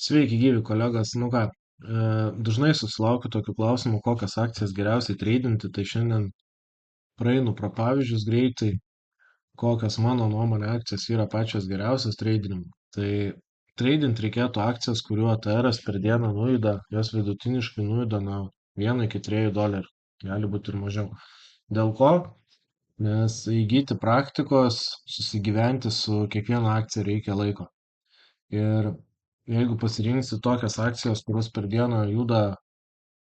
Sveiki, gyvi kolegos. Nu ką, dažnai susilaukiu tokių klausimų, kokias akcijas geriausiai treidinti, tai šiandien praeinu pro pavyzdžius greitai, kokios mano nuomonė akcijas yra pačios geriausios treidinimui. Tai treidinti reikėtų akcijas, kurių ATR per dieną nujuda, jos vidutiniškai nujuda nuo 1 iki 3 dolerių, gali būti ir mažiau. Dėl ko? Nes įgyti praktikos, susigyventi su kiekviena akcija reikia laiko. Ir jeigu pasirinksi tokias akcijas, kurios per dieną juda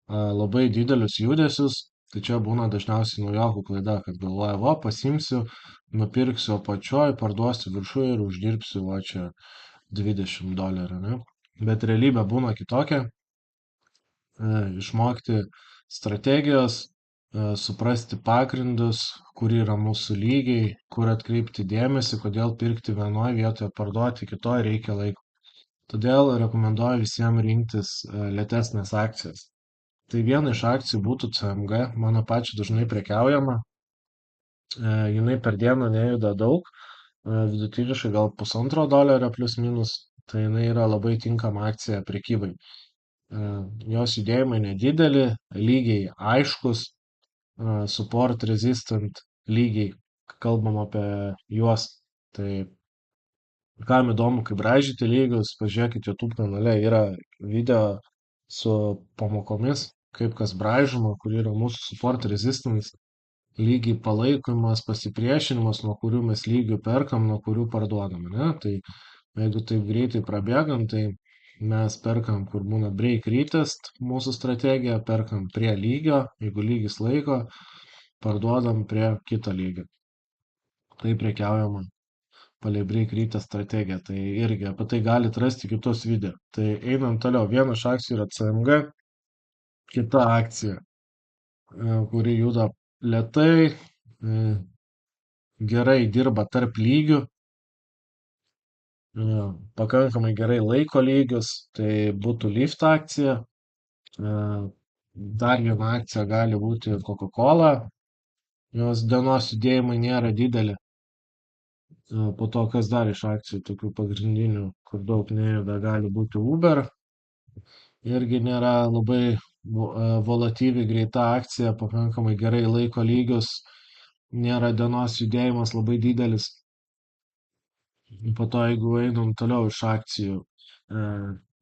labai didelius judesius, tai čia būna dažniausiai naujokų klaida, kad galvoja, va, pasimsiu, nupirksiu apačioj, parduosiu viršuje ir uždirbsiu, va, čia 20 dolerių, ne? Bet realybė būna kitokia. Išmokti strategijos, suprasti pagrindus, kur yra mūsų lygiai, kur atkreipti dėmesį, kodėl pirkti vienoje vietoje, parduoti kitoje reikia laiko. Todėl rekomenduoju visiems rinktis lėtesnės akcijas. Tai viena iš akcijų būtų CMG, mano pačiu dažnai prekiaujama. Jinai per dieną nejuda daug, vidutiniškai gal $1,5 plius minus, tai jinai yra labai tinkama akcija prekybai. Jos judėjimai nedideli, lygiai aiškus, support resistant lygiai, kalbam apie juos. Tai kam įdomu, kaip braižyti lygius, pažiūrėkit YouTube kanale, yra video su pamokomis, kaip kas braižoma, kur yra mūsų support resistance, lygiai palaikomas, pasipriešinimas, nuo kurių mes lygių perkam, nuo kurių parduodam, ne? Tai jeigu taip greitai prabėgam, tai mes perkam, kur būna break retest, mūsų strategija, perkam prie lygio, jeigu lygis laiko, parduodam prie kito lygio. Tai prekiaujama palei break retest strategiją, tai irgi apie tai galite rasti kitus video. Tai einam toliau, viena iš akcijų yra CMG, kita akcija, kuri juda lėtai, gerai dirba tarp lygių, pakankamai gerai laiko lygius, tai būtų Lyft akcija. Dar viena akcija gali būti Coca-Cola, jos dienos judėjimai nėra dideli. Po to, kas dar iš akcijų tokių pagrindinių, kur daug nejuda, gali būti Uber. Irgi nėra labai volatyvi greita akcija, pakankamai gerai laiko lygius, nėra dienos judėjimas labai didelis. Po to, jeigu einam toliau iš akcijų,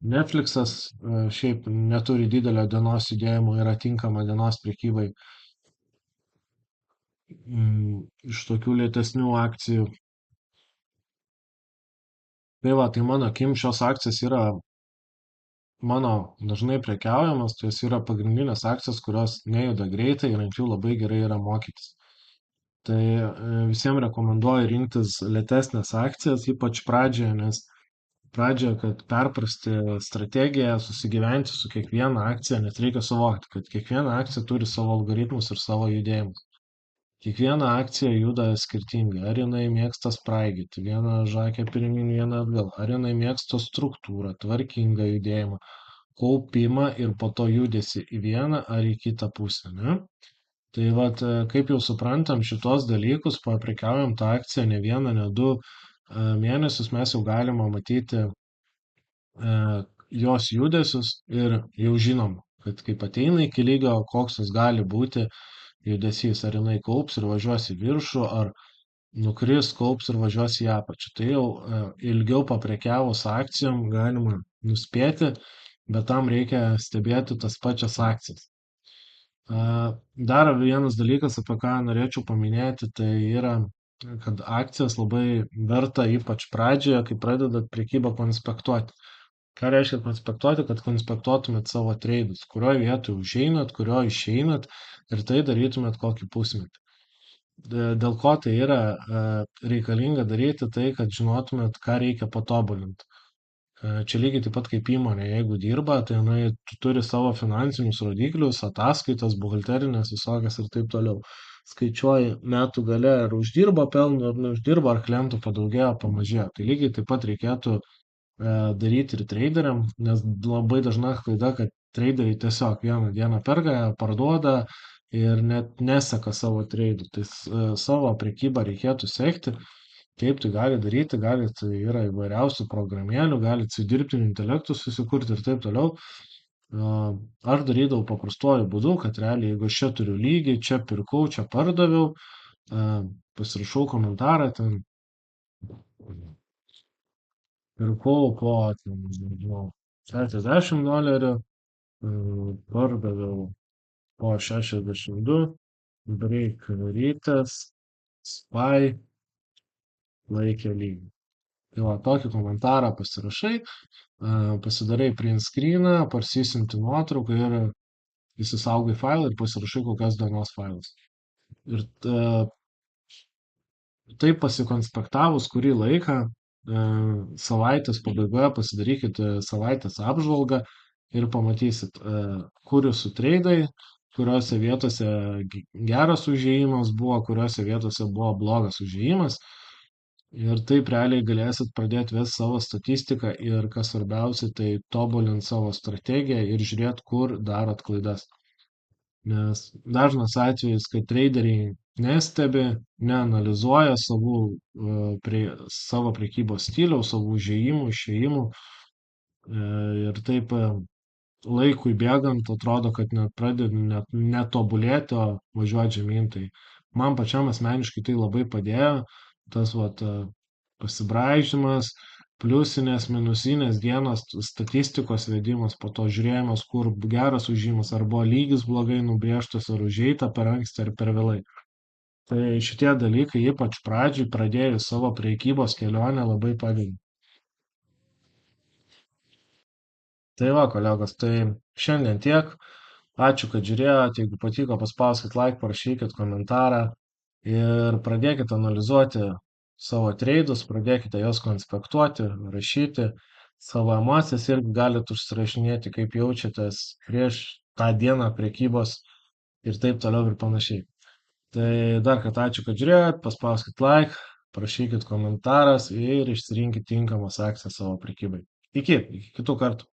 Netflixas šiaip neturi didelio dienos judėjimo, yra tinkama dienos prekybai. Iš tokių lėtesnių akcijų. Tai va, tai mano akim šios akcijos yra mano dažnai prekiaujamas, tai jos yra pagrindinės akcijos, kurios nejuda greitai ir ant jų labai gerai yra mokytis. Tai visiems rekomenduoju rinktis lėtesnės akcijas, ypač pradžioje, nes pradžioje, kad perprasti strategiją, susigyventi su kiekviena akcija, net reikia suvokti, kad kiekviena akcija turi savo algoritmus ir savo judėjimus. Kiekviena akcija juda skirtingai. Ar jinai mėgsta spraigyti, vieną žakę pirmin, vieną atgal. Ar jinai mėgsta struktūrą, tvarkingą judėjimą, kaupimą ir po to judesi į vieną ar į kitą pusę, ne? Tai vat, kaip jau suprantam, šitos dalykus, paprekiaujam tą akciją ne vieną, ne du mėnesius, mes jau galime matyti jos judesius ir jau žinom, kad kaip ateina iki lygio, koks jis gali būti judesys, ar jinai kaups ir važiuos į viršų, ar nukris, kaups ir važiuos į apačią. Tai jau ilgiau paprekiavus akcijom galima nuspėti, bet tam reikia stebėti tas pačias akcijas. Dar vienas dalykas, apie ką norėčiau paminėti, tai yra, kad akcijas labai verta, ypač pradžioje, kai pradedat prekybą, konspektuoti. Ką reiškia konspektuoti? Kad konspektuotumėt savo treidus, kurioje vietoje užeinat, kurioje išeinat ir tai darytumėt kokį pusmetį. Dėl ko tai yra reikalinga daryti, tai kad žinotumėt, ką reikia patobulinti. Čia lygiai taip pat kaip įmonė, jeigu dirba, tai jinai turi savo finansinius rodiklius, ataskaitas, buhalterinės visokias ir taip toliau. Skaičiuoji metų gale, ar uždirbo pelno, ar neuždirbo, ar klientų padaugėjo, pamažėjo. Tai lygiai taip pat reikėtų daryti ir traderiam, nes labai dažna klaida, kad traderiai tiesiog vieną dieną perka, parduoda ir net neseka savo treidų. Tai savo prekybą reikėtų sekti kaip tai gali daryti, galit, yra įvairiausių programėlių, galit su dirbtiniu intelektu susikurti ir taip toliau. Aš darydavau paprastuoju būdu, kad realiai, jeigu aš čia turiu lygį, čia pirkau, čia pardaviau, pasirašau komentarą, ten pirkau po, ten, nežinau, $60, pardaviau po 62, break rytas, spy, laikė lygį. Tai va, tokį komentarą pasirašai, pasidarai print screeną, parsisinti nuotrauką ir įsisaugai failą ir pasirašai kokios dienos failas. Ir taip pasikonspektavus kurį laiką, savaitės pabaigoje pasidarykit savaitės apžvalgą ir pamatysit, kur jūsų treidai, kuriuose vietose geras užėjimas buvo, kuriuose vietose buvo blogas užėjimas. Ir taip realiai galėsit pradėti vesti savo statistiką ir, kas svarbiausia, tai tobulint savo strategiją ir žiūrėti, kur darot klaidas. Nes dažnas atvejis, kai treideriai nestebi, neanalizuoja savo prekybos stiliaus, savų užėjimų, išėjimų ir taip laikui bėgant atrodo, kad net pradedi netobulėti, o važiuoti žemyn. Tai man pačiam asmeniškai tai labai padėjo, tas vat, pasibraižymas, pliusinės, minusinės dienos, statistikos vedimas, po to žiūrėjimas, kur geras užėjimas, ar buvo lygis blogai nubrėžtas, ar užeita per anksti, ar per vėlai. Tai šitie dalykai, ypač pradžiai, pradėjus savo prekybos kelionę, labai padeda. Tai va, kolegos, tai šiandien tiek. Ačiū, kad žiūrėjote. Jeigu patiko, paspauskit like, parašykit komentarą ir pradėkite analizuoti savo treidus, pradėkite juos konspektuoti, rašyti savo emocijas ir galite užsirašinėti, kaip jaučiatės prieš tą dieną prekybos ir taip toliau ir panašiai. Tai dar kartą ačiū, kad žiūrėjot, paspauskit like, parašykit komentaras ir išsirinkit tinkamas akcijas savo prekybai. Iki kitų kartų.